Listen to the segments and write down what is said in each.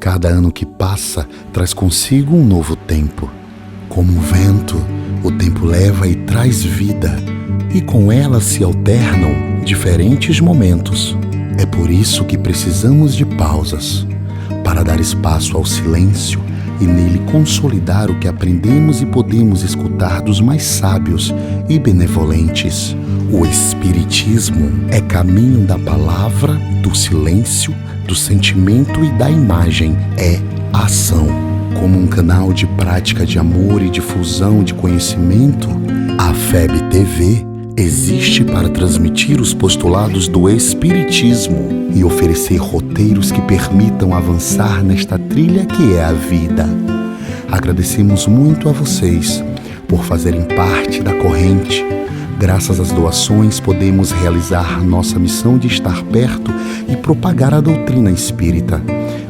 Cada ano que passa traz consigo um novo tempo. Como um vento, o tempo leva e traz vida, e com ela se alternam diferentes momentos. É por isso que precisamos de pausas, para dar espaço ao silêncio e nele consolidar o que aprendemos e podemos escutar dos mais sábios e benevolentes. O Espiritismo é caminho da palavra, do silêncio, do sentimento e da imagem. É ação. Como um canal de prática de amor e difusão de conhecimento, a FEB TV existe para transmitir os postulados do Espiritismo e oferecer roteiros que permitam avançar nesta trilha que é a vida. Agradecemos muito a vocês por fazerem parte da corrente. Graças às doações, podemos realizar nossa missão de estar perto e propagar a doutrina espírita.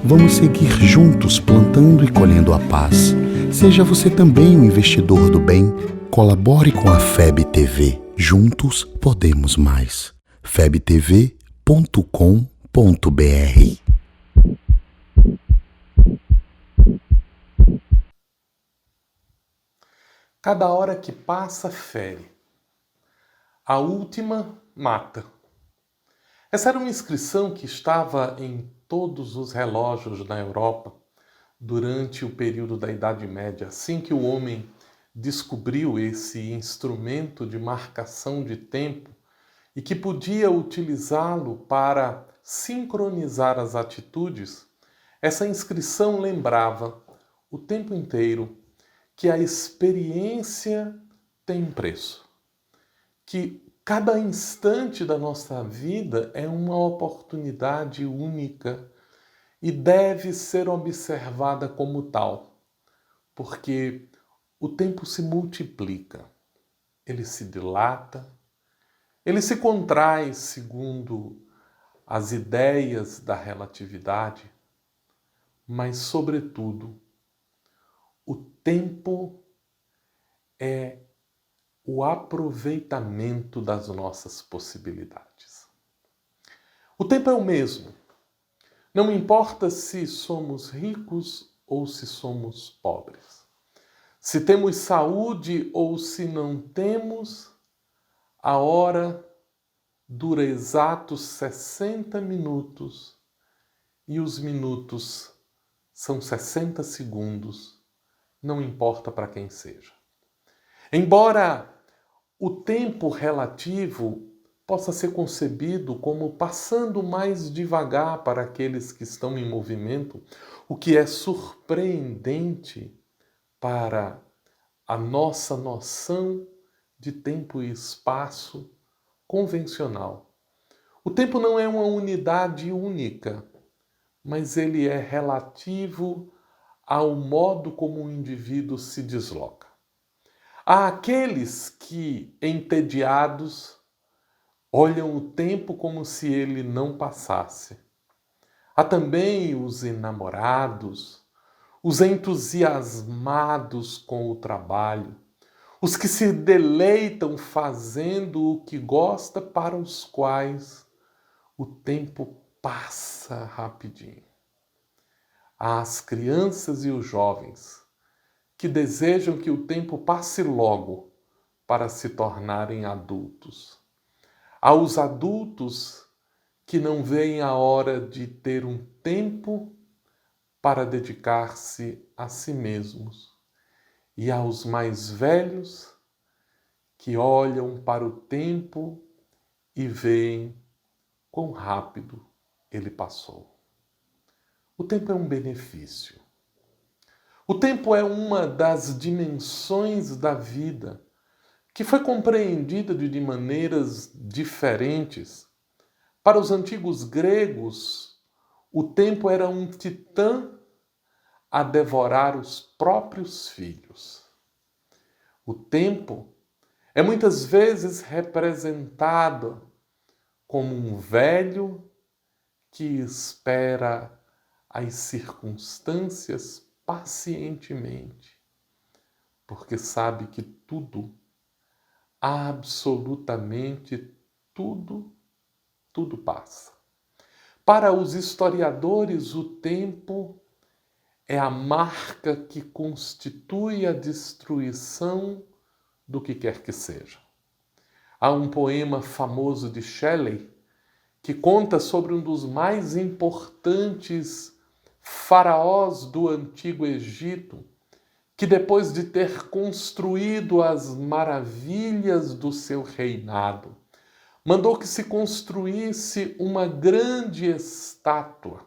Vamos seguir juntos plantando e colhendo a paz. Seja você também um investidor do bem. Colabore com a FEB TV. Juntos podemos mais. febtv.com.br. Cada hora que passa, fere. A última, mata. Essa era uma inscrição que estava em todos os relógios na Europa durante o período da Idade Média, assim que o homem descobriu esse instrumento de marcação de tempo e que podia utilizá-lo para sincronizar as atitudes. Essa inscrição lembrava o tempo inteiro que a experiência tem um preço, que cada instante da nossa vida é uma oportunidade única e deve ser observada como tal, porque o tempo se multiplica, ele se dilata, ele se contrai segundo as ideias da relatividade, mas, sobretudo, o tempo é o aproveitamento das nossas possibilidades. O tempo é o mesmo. Não importa se somos ricos ou se somos pobres. Se temos saúde ou se não temos, a hora dura exatos 60 minutos e os minutos são 60 segundos, não importa para quem seja. Embora o tempo relativo possa ser concebido como passando mais devagar para aqueles que estão em movimento, o que é surpreendente para a nossa noção de tempo e espaço convencional. O tempo não é uma unidade única, mas ele é relativo ao modo como o indivíduo se desloca. Há aqueles que, entediados, olham o tempo como se ele não passasse. Há também os enamorados, os entusiasmados com o trabalho, os que se deleitam fazendo o que gosta, para os quais o tempo passa rapidinho. Há as crianças e os jovens que desejam que o tempo passe logo para se tornarem adultos. Há os adultos que não veem a hora de ter um tempo para dedicar-se a si mesmos. E há os mais velhos que olham para o tempo e veem quão rápido ele passou. O tempo é um benefício. O tempo é uma das dimensões da vida que foi compreendida de maneiras diferentes. Para os antigos gregos, o tempo era um titã a devorar os próprios filhos. O tempo é muitas vezes representado como um velho que espera as circunstâncias pacientemente, porque sabe que tudo, absolutamente tudo passa. Para os historiadores, o tempo é a marca que constitui a destruição do que quer que seja. Há um poema famoso de Shelley que conta sobre um dos mais importantes faraós do Antigo Egito, que depois de ter construído as maravilhas do seu reinado, mandou que se construísse uma grande estátua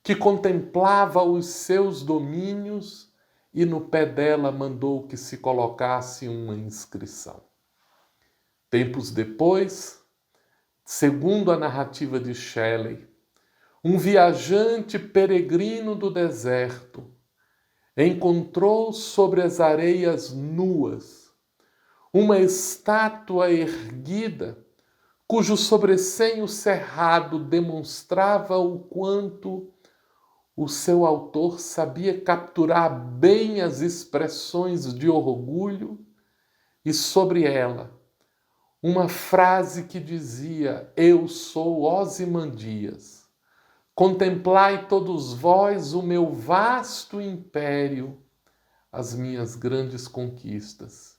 que contemplava os seus domínios e no pé dela mandou que se colocasse uma inscrição. Tempos depois, segundo a narrativa de Shelley, um viajante peregrino do deserto encontrou sobre as areias nuas uma estátua erguida cujo sobressenho cerrado demonstrava o quanto o seu autor sabia capturar bem as expressões de orgulho e sobre ela uma frase que dizia: "Eu sou Ozymandias. Contemplai todos vós o meu vasto império, as minhas grandes conquistas.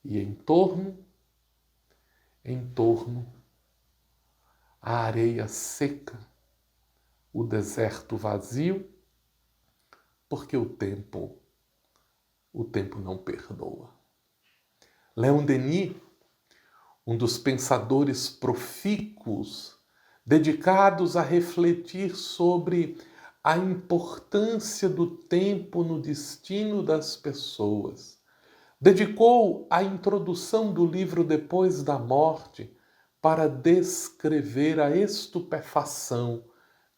E em torno, a areia seca, o deserto vazio, porque o tempo não perdoa." Leon Denis, um dos pensadores profícuos dedicados a refletir sobre a importância do tempo no destino das pessoas, dedicou a introdução do livro Depois da Morte para descrever a estupefação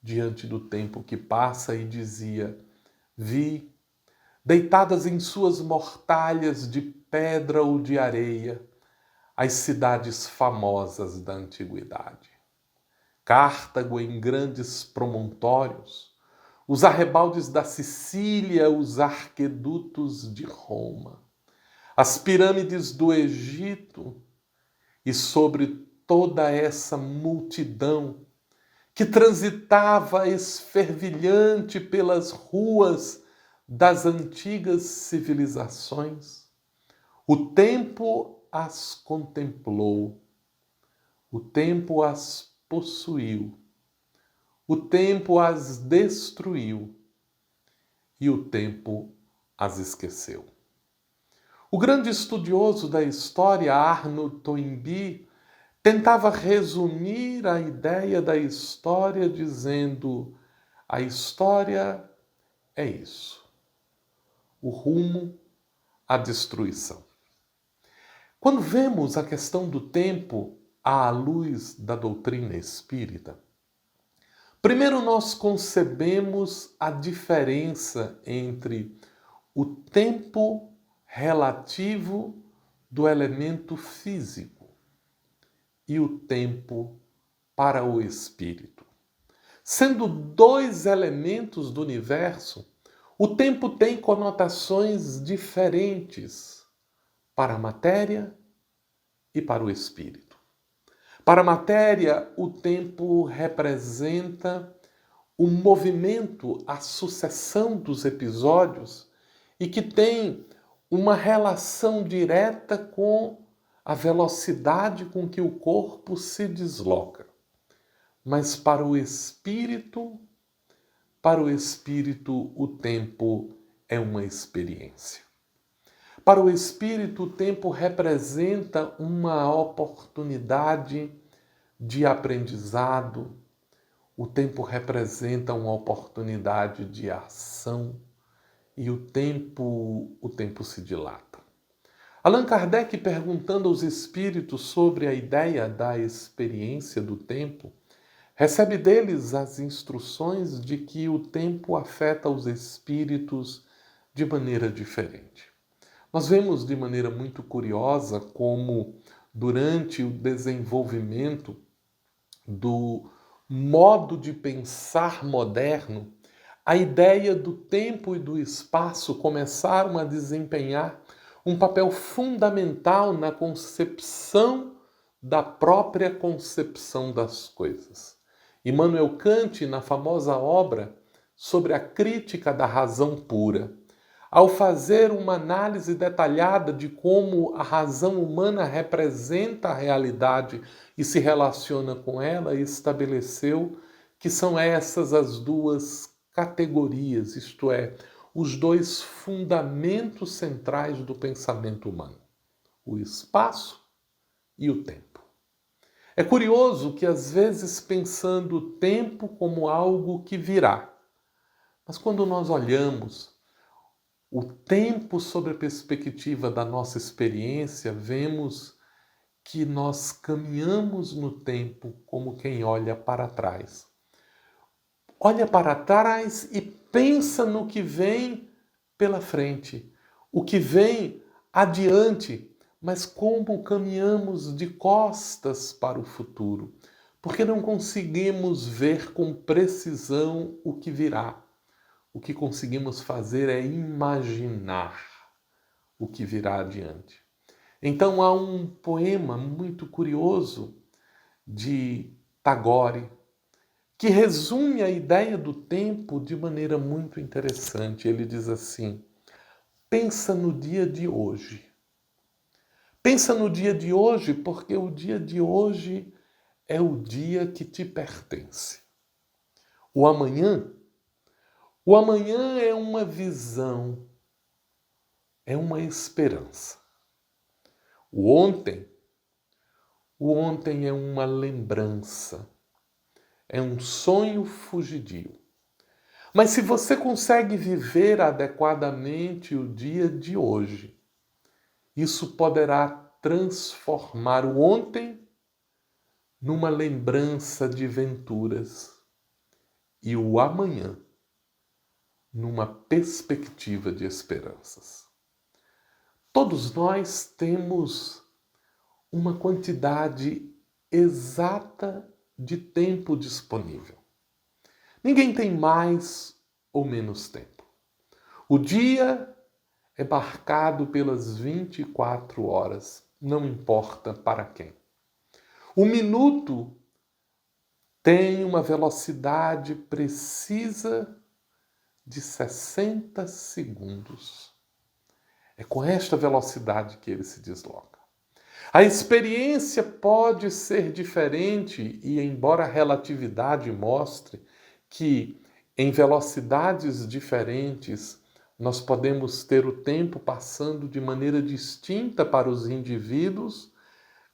diante do tempo que passa e dizia: "Vi, deitadas em suas mortalhas de pedra ou de areia, as cidades famosas da antiguidade. Cartago em grandes promontórios, os arrebaldes da Sicília, os arquedutos de Roma, as pirâmides do Egito, e sobre toda essa multidão que transitava esfervilhante pelas ruas das antigas civilizações, o tempo as contemplou, o tempo as possuiu, o tempo as destruiu e o tempo as esqueceu." O grande estudioso da história, Arnold Toynbee, tentava resumir a ideia da história dizendo: a história é isso, o rumo à destruição. Quando vemos a questão do tempo à luz da doutrina espírita, primeiro nós concebemos a diferença entre o tempo relativo do elemento físico e o tempo para o espírito. Sendo dois elementos do universo, o tempo tem conotações diferentes para a matéria e para o espírito. Para a matéria, o tempo representa o movimento, a sucessão dos episódios e que tem uma relação direta com a velocidade com que o corpo se desloca. Mas para o espírito, o tempo é uma experiência. Para o espírito, o tempo representa uma oportunidade de aprendizado, o tempo representa uma oportunidade de ação e o tempo se dilata. Allan Kardec, perguntando aos espíritos sobre a ideia da experiência do tempo, recebe deles as instruções de que o tempo afeta os espíritos de maneira diferente. Nós vemos de maneira muito curiosa como, durante o desenvolvimento do modo de pensar moderno, a ideia do tempo e do espaço começaram a desempenhar um papel fundamental na concepção da própria concepção das coisas. Immanuel Kant, na famosa obra sobre a crítica da razão pura. Ao fazer uma análise detalhada de como a razão humana representa a realidade e se relaciona com ela, estabeleceu que são essas as duas categorias, isto é, os dois fundamentos centrais do pensamento humano: o espaço e o tempo. É curioso que, às vezes, pensando o tempo como algo que virá, mas quando nós olhamos o tempo sob a perspectiva da nossa experiência, vemos que nós caminhamos no tempo como quem olha para trás. Olha para trás e pensa no que vem pela frente, o que vem adiante, mas como caminhamos de costas para o futuro, porque não conseguimos ver com precisão o que virá. O que conseguimos fazer é imaginar o que virá adiante. Então há um poema muito curioso de Tagore que resume a ideia do tempo de maneira muito interessante. Ele diz assim: pensa no dia de hoje. Pensa no dia de hoje, porque o dia de hoje é o dia que te pertence. O amanhã é uma visão, é uma esperança. O ontem é uma lembrança, é um sonho fugidio. Mas se você consegue viver adequadamente o dia de hoje, isso poderá transformar o ontem numa lembrança de venturas e o amanhã numa perspectiva de esperanças. Todos nós temos uma quantidade exata de tempo disponível. Ninguém tem mais ou menos tempo. O dia é marcado pelas 24 horas, não importa para quem. O minuto tem uma velocidade precisa de 60 segundos. É com esta velocidade que ele se desloca. A experiência pode ser diferente e, embora a relatividade mostre que em velocidades diferentes nós podemos ter o tempo passando de maneira distinta para os indivíduos,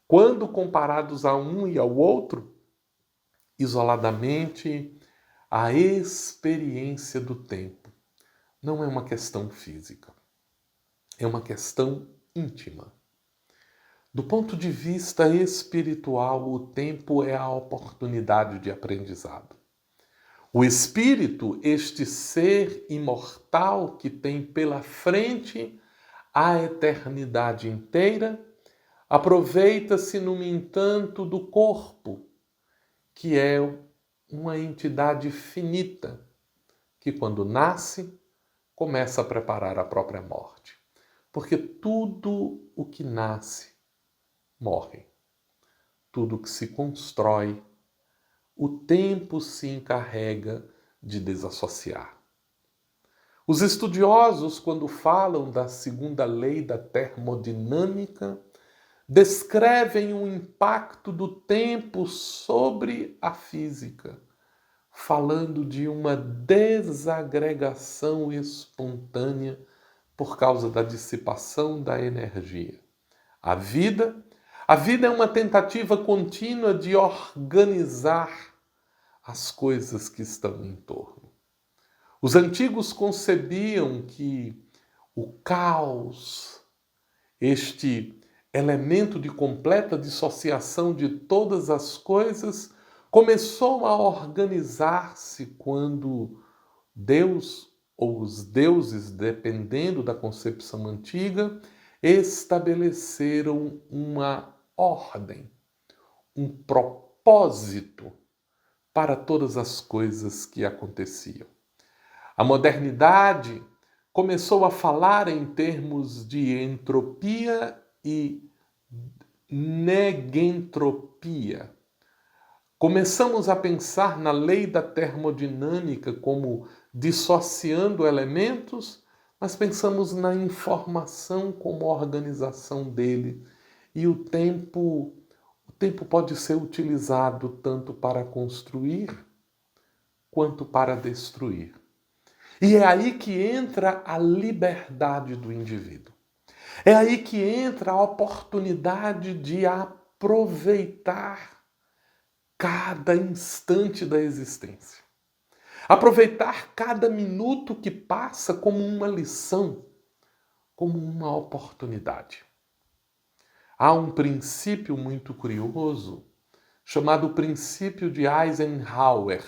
quando comparados a um e ao outro, isoladamente, a experiência do tempo não é uma questão física, é uma questão íntima. Do ponto de vista espiritual, o tempo é a oportunidade de aprendizado. O espírito, este ser imortal que tem pela frente a eternidade inteira, aproveita-se, no entanto, do corpo, que é uma entidade finita, que quando nasce, começa a preparar a própria morte. Porque tudo o que nasce, morre. Tudo o que se constrói, o tempo se encarrega de desassociar. Os estudiosos, quando falam da segunda lei da termodinâmica, descrevem o impacto do tempo sobre a física, falando de uma desagregação espontânea por causa da dissipação da energia. A vida é uma tentativa contínua de organizar as coisas que estão em torno. Os antigos concebiam que o caos, este elemento de completa dissociação de todas as coisas, começou a organizar-se quando Deus, ou os deuses, dependendo da concepção antiga, estabeleceram uma ordem, um propósito para todas as coisas que aconteciam. A modernidade começou a falar em termos de entropia e negentropia. Começamos a pensar na lei da termodinâmica como dissociando elementos, mas pensamos na informação como organização dele. E o tempo pode ser utilizado tanto para construir quanto para destruir. E é aí que entra a liberdade do indivíduo. É aí que entra a oportunidade de aproveitar cada instante da existência. Aproveitar cada minuto que passa como uma lição, como uma oportunidade. Há um princípio muito curioso chamado princípio de Eisenhower,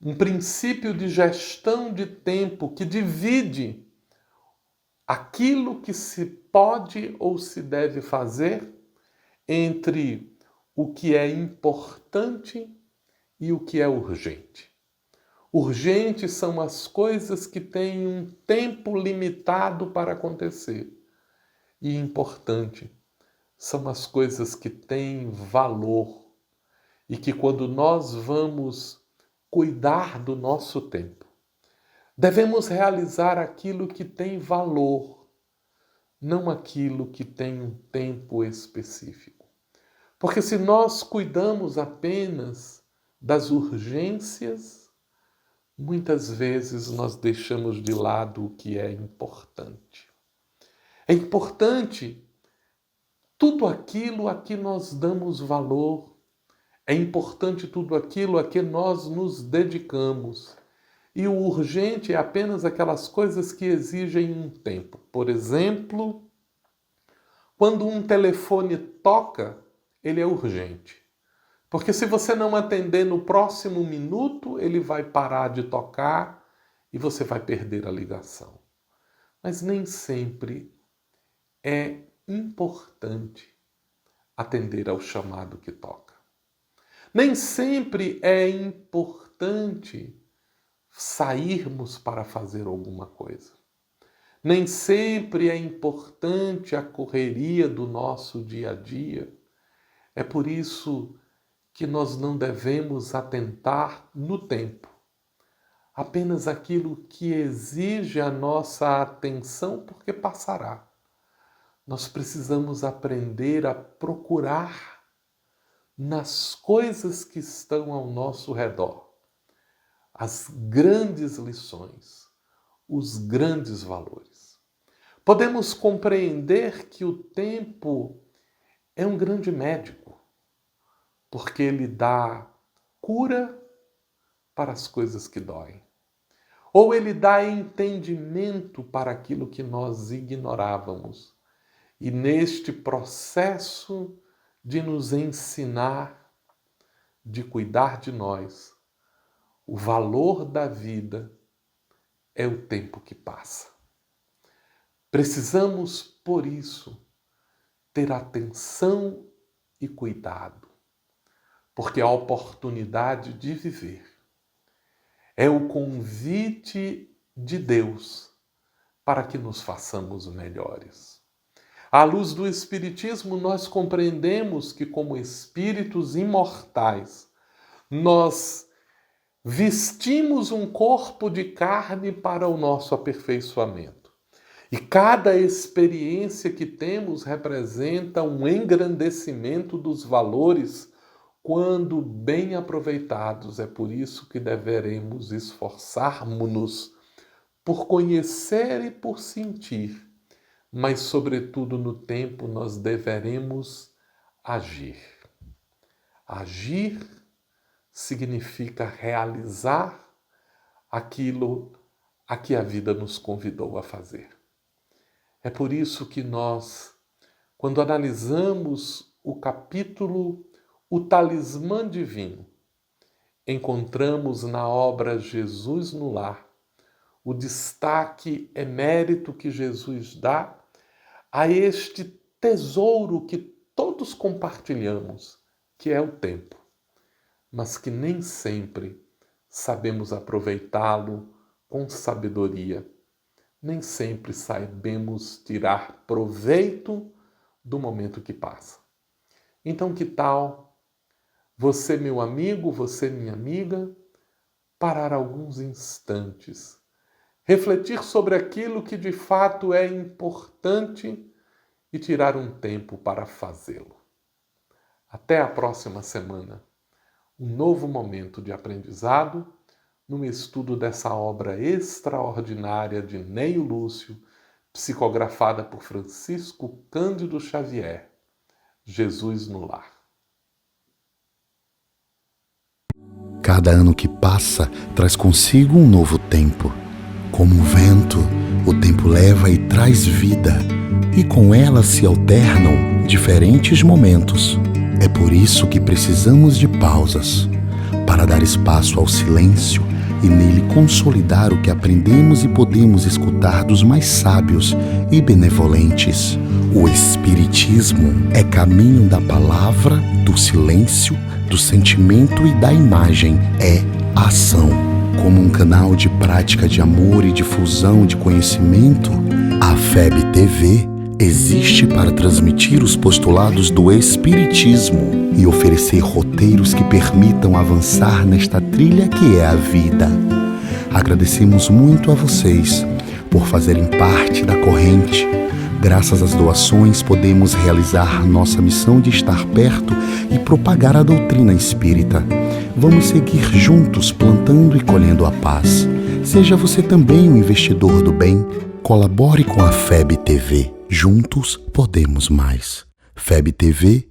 um princípio de gestão de tempo que divide aquilo que se pode ou se deve fazer entre o que é importante e o que é urgente. Urgentes são as coisas que têm um tempo limitado para acontecer. E importante são as coisas que têm valor e que, quando nós vamos cuidar do nosso tempo, devemos realizar aquilo que tem valor, não aquilo que tem um tempo específico. Porque se nós cuidamos apenas das urgências, muitas vezes nós deixamos de lado o que é importante. É importante tudo aquilo a que nós damos valor. É importante tudo aquilo a que nós nos dedicamos. E o urgente é apenas aquelas coisas que exigem um tempo. Por exemplo, quando um telefone toca, ele é urgente. Porque se você não atender no próximo minuto, ele vai parar de tocar e você vai perder a ligação. Mas nem sempre é importante atender ao chamado que toca. Nem sempre é importante sairmos para fazer alguma coisa. Nem sempre é importante a correria do nosso dia a dia. É por isso que nós não devemos atentar no tempo. Apenas aquilo que exige a nossa atenção, porque passará. Nós precisamos aprender a procurar nas coisas que estão ao nosso redor as grandes lições, os grandes valores. Podemos compreender que o tempo é um grande médico, porque ele dá cura para as coisas que doem. Ou ele dá entendimento para aquilo que nós ignorávamos. E neste processo de nos ensinar, de cuidar de nós, o valor da vida é o tempo que passa. Precisamos, por isso, ter atenção e cuidado, porque a oportunidade de viver é o convite de Deus para que nos façamos melhores. À luz do Espiritismo, nós compreendemos que, como espíritos imortais, nós vestimos um corpo de carne para o nosso aperfeiçoamento. E cada experiência que temos representa um engrandecimento dos valores quando bem aproveitados. É por isso que deveremos esforçarmos-nos por conhecer e por sentir. Mas, sobretudo, no tempo, nós deveremos agir. Agir significa realizar aquilo a que a vida nos convidou a fazer. É por isso que nós, quando analisamos o capítulo O Talismã Divino, encontramos na obra Jesus no Lar o destaque emérito que Jesus dá a este tesouro que todos compartilhamos, que é o tempo, mas que nem sempre sabemos aproveitá-lo com sabedoria, nem sempre sabemos tirar proveito do momento que passa. Então, que tal você, meu amigo, você, minha amiga, parar alguns instantes, refletir sobre aquilo que de fato é importante e tirar um tempo para fazê-lo. Até a próxima semana, um novo momento de aprendizado no estudo dessa obra extraordinária de Neio Lúcio, psicografada por Francisco Cândido Xavier, Jesus no Lar. Cada ano que passa traz consigo um novo tempo. Como o vento, o tempo leva e traz vida, e com ela se alternam diferentes momentos. É por isso que precisamos de pausas, para dar espaço ao silêncio e nele consolidar o que aprendemos e podemos escutar dos mais sábios e benevolentes. O Espiritismo é caminho da palavra, do silêncio, do sentimento e da imagem. É ação. Como um canal de prática de amor e difusão de conhecimento, a FEB TV existe para transmitir os postulados do Espiritismo e oferecer roteiros que permitam avançar nesta trilha que é a vida. Agradecemos muito a vocês por fazerem parte da corrente. Graças às doações, podemos realizar nossa missão de estar perto e propagar a doutrina espírita. Vamos seguir juntos plantando e colhendo a paz. Seja você também um investidor do bem. Colabore com a FEB TV. Juntos podemos mais. febtv.com.br